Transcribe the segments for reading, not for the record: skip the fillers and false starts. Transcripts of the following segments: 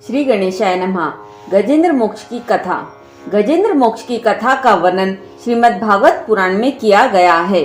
श्री गणेशाय नमः। गजेंद्र मोक्ष की कथा। गजेंद्र मोक्ष की कथा का वर्णन श्रीमद् भागवत पुराण में किया गया है।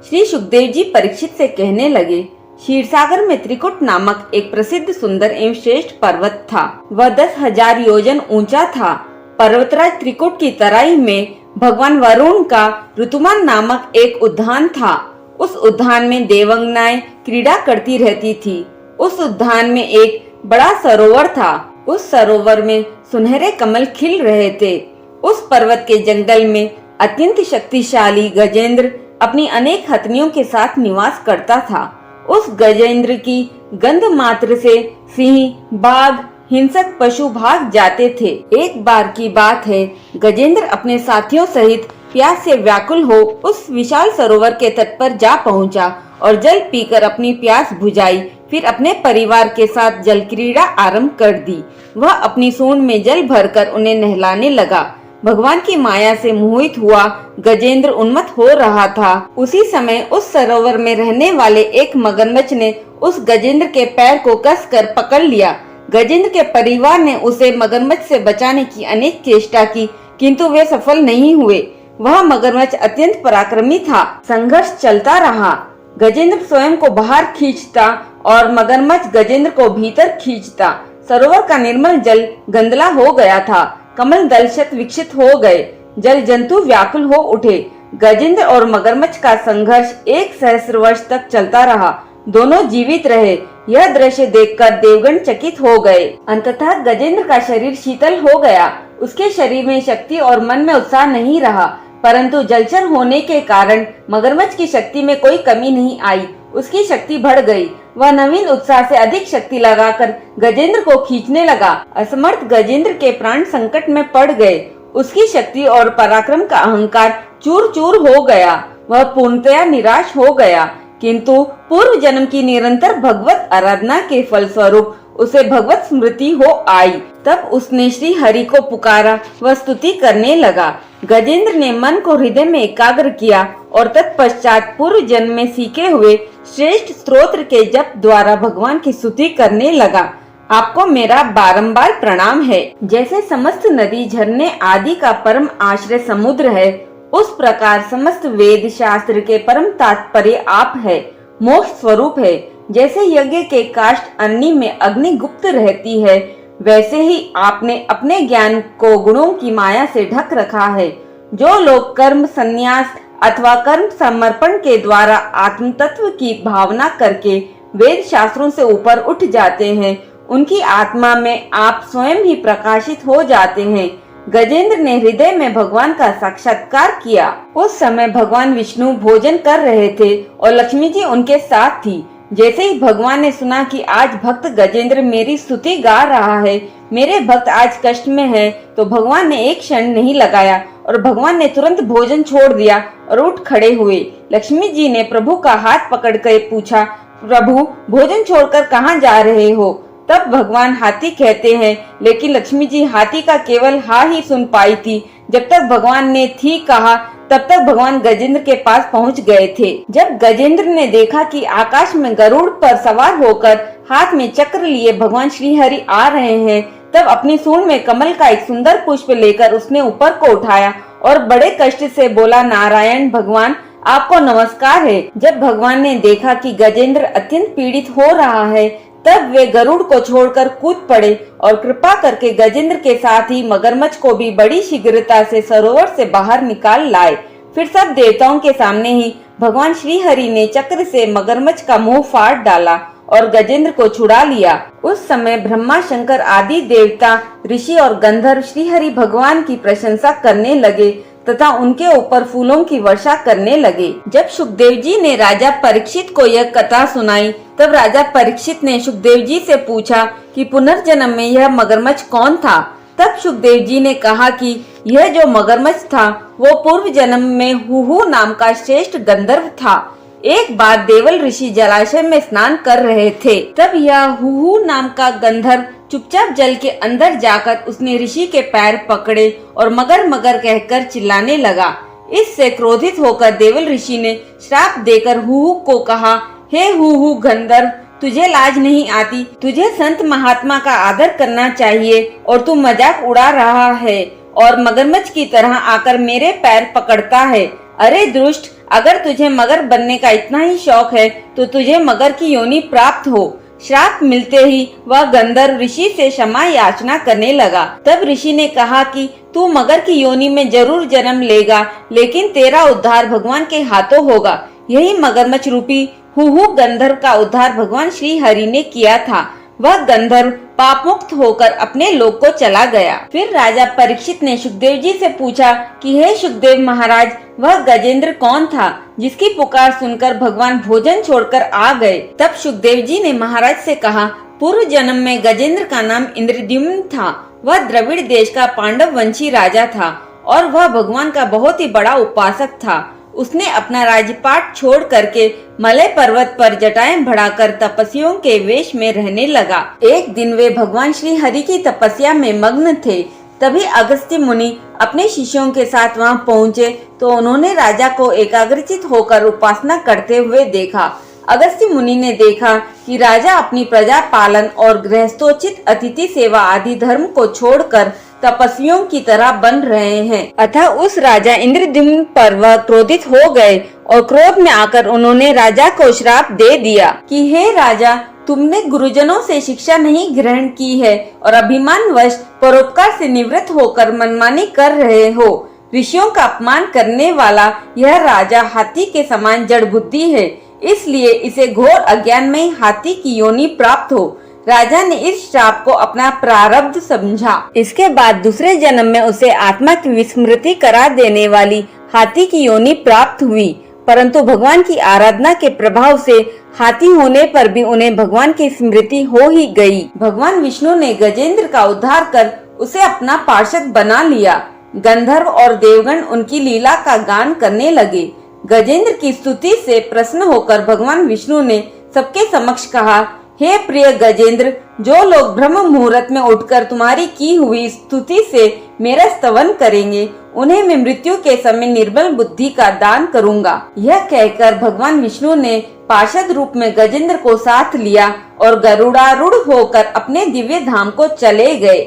श्री सुखदेव जी परीक्षित से कहने लगे, क्षीरसागर में त्रिकुट नामक एक प्रसिद्ध सुंदर एवं श्रेष्ठ पर्वत था। वह 10,000 योजन ऊंचा था। पर्वतराज त्रिकुट की तराई में भगवान वरुण का ऋतुमान नामक एक उद्यान था। उस उद्यान में देवंगनाएं क्रीड़ा करती रहती थी। उस उद्यान में एक बड़ा सरोवर था। उस सरोवर में सुनहरे कमल खिल रहे थे। उस पर्वत के जंगल में अत्यंत शक्तिशाली गजेंद्र अपनी अनेक हथनियों के साथ निवास करता था। उस गजेंद्र की गंध मात्र से सिंह, बाघ, हिंसक पशु भाग जाते थे। एक बार की बात है, गजेंद्र अपने साथियों सहित प्यास से व्याकुल हो उस विशाल सरोवर के तट पर जा पहुंचा और जल पीकर अपनी प्यास बुझाई। फिर अपने परिवार के साथ जल क्रीड़ा आरंभ कर दी। वह अपनी सूंड में जल भरकर उन्हें नहलाने लगा। भगवान की माया से मोहित हुआ गजेंद्र उन्मत्त हो रहा था। उसी समय उस सरोवर में रहने वाले एक मगरमच्छ ने उस गजेंद्र के पैर को कसकर पकड़ लिया। गजेंद्र के परिवार ने उसे मगरमच्छ से बचाने की अनेक चेष्टा की, किंतु वे सफल नहीं हुए। वह मगरमच्छ अत्यंत पराक्रमी था। संघर्ष चलता रहा। गजेंद्र स्वयं को बाहर खींचता और मगरमच्छ गजेंद्र को भीतर खींचता। सरोवर का निर्मल जल गंदला हो गया था। कमल दल शत विकसित हो गए। जल जंतु व्याकुल हो उठे। गजेंद्र और मगरमच्छ का संघर्ष 1 सहस्र वर्ष तक चलता रहा। दोनों जीवित रहे। यह दृश्य देखकर देवगण चकित हो गए। अंततः गजेंद्र का शरीर शीतल हो गया। उसके शरीर में शक्ति और मन में उत्साह नहीं रहा, परंतु जलचर होने के कारण मगरमच्छ की शक्ति में कोई कमी नहीं आई। उसकी शक्ति बढ़ गई। वह नवीन उत्साह से अधिक शक्ति लगाकर गजेंद्र को खींचने लगा। असमर्थ गजेंद्र के प्राण संकट में पड़ गए। उसकी शक्ति और पराक्रम का अहंकार चूर चूर हो गया। वह पूर्णतया निराश हो गया, किंतु पूर्व जन्म की निरंतर भगवत आराधना के फलस्वरूप उसे भगवत स्मृति हो आई। तब उसने श्री हरि को पुकारा व स्तुति करने लगा। गजेंद्र ने मन को हृदय में एकाग्र किया और तत्पश्चात पूर्व जन्म में सीखे हुए श्रेष्ठ स्तोत्र के जप द्वारा भगवान की स्तुति करने लगा। आपको मेरा बारंबार प्रणाम है। जैसे समस्त नदी, झरने आदि का परम आश्रय समुद्र है, उस प्रकार समस्त वेद शास्त्र के परम तात्पर्य आप है, मोक्ष स्वरूप है। जैसे यज्ञ के काष्ठ अग्नि में अग्नि गुप्त रहती है, वैसे ही आपने अपने ज्ञान को गुणों की माया से ढक रखा है। जो लोग कर्म संन्यास अथवा कर्म समर्पण के द्वारा आत्म तत्व की भावना करके वेद शास्त्रों से ऊपर उठ जाते हैं, उनकी आत्मा में आप स्वयं ही प्रकाशित हो जाते हैं। गजेंद्र ने हृदय में भगवान का साक्षात्कार किया। उस समय भगवान विष्णु भोजन कर रहे थे और लक्ष्मी जी उनके साथ थी। जैसे ही भगवान ने सुना कि आज भक्त गजेंद्र मेरी स्तुति गा रहा है, मेरे भक्त आज कष्ट में है, तो भगवान ने एक क्षण नहीं लगाया और भगवान ने तुरंत भोजन छोड़ दिया और उठ खड़े हुए। लक्ष्मी जी ने प्रभु का हाथ पकड़कर पूछा, प्रभु भोजन छोड़कर कहाँ जा रहे हो? तब भगवान हाथी कहते हैं, लेकिन लक्ष्मी जी हाथी का केवल हा ही सुन पाई थी। जब तक भगवान ने थी कहा, तब तक भगवान गजेंद्र के पास पहुंच गए थे। जब गजेंद्र ने देखा कि आकाश में गरुड़ पर सवार होकर हाथ में चक्र लिए भगवान श्री हरि आ रहे हैं, तब अपनी सूंड में कमल का एक सुंदर पुष्प लेकर उसने ऊपर को उठाया और बड़े कष्ट से बोला, नारायण भगवान आपको नमस्कार है। जब भगवान ने देखा कि गजेंद्र अत्यंत पीड़ित हो रहा है, तब वे गरुड़ को छोड़कर कूद पड़े और कृपा करके गजेंद्र के साथ ही मगरमच्छ को भी बड़ी शीघ्रता से सरोवर से बाहर निकाल लाए। फिर सब देवताओं के सामने ही भगवान श्री हरि ने चक्र से मगरमच्छ का मुंह फाड़ डाला और गजेंद्र को छुड़ा लिया। उस समय ब्रह्मा, शंकर आदि देवता, ऋषि और गंधर्व श्री हरि भगवान की प्रशंसा करने लगे तथा उनके ऊपर फूलों की वर्षा करने लगे। जब सुखदेव जी ने राजा परीक्षित को यह कथा सुनाई, तब राजा परीक्षित ने सुखदेव जी से पूछा कि पुनर्जन्म में यह मगरमच्छ कौन था? तब सुखदेव जी ने कहा कि यह जो मगरमच्छ था वो पूर्व जन्म में हुहु नाम का श्रेष्ठ गंधर्व था। एक बार देवल ऋषि जलाशय में स्नान कर रहे थे। तब यह हुहु नाम का गंधर्व चुपचाप जल के अंदर जाकर उसने ऋषि के पैर पकड़े और मगर मगर कहकर चिल्लाने लगा। इससे क्रोधित होकर देवल ऋषि ने श्राप देकर हुहु को कहा, हे हुहु गंधर्व, तुझे लाज नहीं आती? तुझे संत महात्मा का आदर करना चाहिए और तू मजाक उड़ा रहा है और मगरमच्छ की तरह आकर मेरे पैर पकड़ता है। अरे दुष्ट, अगर तुझे मगर बनने का इतना ही शौक है तो तुझे मगर की योनि प्राप्त हो। श्राप मिलते ही वह गंधर्व ऋषि से क्षमा याचना करने लगा। तब ऋषि ने कहा कि तू मगर की योनि में जरूर जन्म लेगा, लेकिन तेरा उद्धार भगवान के हाथों होगा। यही मगरमच्छ रूपी हुहु गंधर्व का उद्धार भगवान श्री हरि ने किया था। वह गंधर्व पाप मुक्त होकर अपने लोक को चला गया। फिर राजा परीक्षित ने सुखदेव जी से पूछा कि हे सुखदेव महाराज, वह गजेंद्र कौन था जिसकी पुकार सुनकर भगवान भोजन छोड़कर आ गए? तब सुखदेव जी ने महाराज से कहा, पूर्व जन्म में गजेंद्र का नाम इंद्रद्युम्न था। वह द्रविड़ देश का पांडव वंशी राजा था और वह भगवान का बहुत ही बड़ा उपासक था। उसने अपना राजपाट छोड़ करके मलय पर्वत पर जटाएं बढ़ाकर तपस्वियों के वेश में रहने लगा। एक दिन वे भगवान श्री हरि की तपस्या में मग्न थे। तभी अगस्त्य मुनि अपने शिष्यों के साथ वहां पहुंचे तो उन्होंने राजा को एकाग्रचित होकर उपासना करते हुए देखा। अगस्त्य मुनि ने देखा कि राजा अपनी प्रजा पालन और गृहस्थोचित अतिथि सेवा आदि धर्म को छोड़कर तपस्वियों की तरह बन रहे हैं। अतः उस राजा इंद्रद्युम्न पर वह क्रोधित हो गए और क्रोध में आकर उन्होंने राजा को श्राप दे दिया कि हे राजा, तुमने गुरुजनों से शिक्षा नहीं ग्रहण की है और अभिमानवश परोपकार से निवृत्त होकर मनमानी कर रहे हो। ऋषियों का अपमान करने वाला यह राजा हाथी के समान जड़ बुद्धि है, इसलिए इसे घोर अज्ञान में हाथी की योनि प्राप्त हो। राजा ने इस श्राप को अपना प्रारब्ध समझा। इसके बाद दूसरे जन्म में उसे आत्मा की विस्मृति करा देने वाली हाथी की योनि प्राप्त हुई, परंतु भगवान की आराधना के प्रभाव से हाथी होने पर भी उन्हें भगवान की स्मृति हो ही गई। भगवान विष्णु ने गजेंद्र का उद्धार कर उसे अपना पार्षद बना लिया। गंधर्व और देवगण उनकी लीला का गान करने लगे। गजेंद्र की स्तुति से प्रसन्न होकर भगवान विष्णु ने सबके समक्ष कहा, हे प्रिय गजेंद्र, जो लोग ब्रह्म मुहूर्त में उठकर तुम्हारी की हुई स्तुति से मेरा स्तवन करेंगे, उन्हें मैं मृत्यु के समय निर्बल बुद्धि का दान करूंगा। यह कहकर भगवान विष्णु ने पार्षद रूप में गजेंद्र को साथ लिया और गरुड़ारूढ़ होकर अपने दिव्य धाम को चले गए।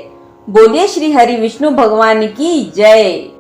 बोलिए श्री हरि विष्णु भगवान की जय।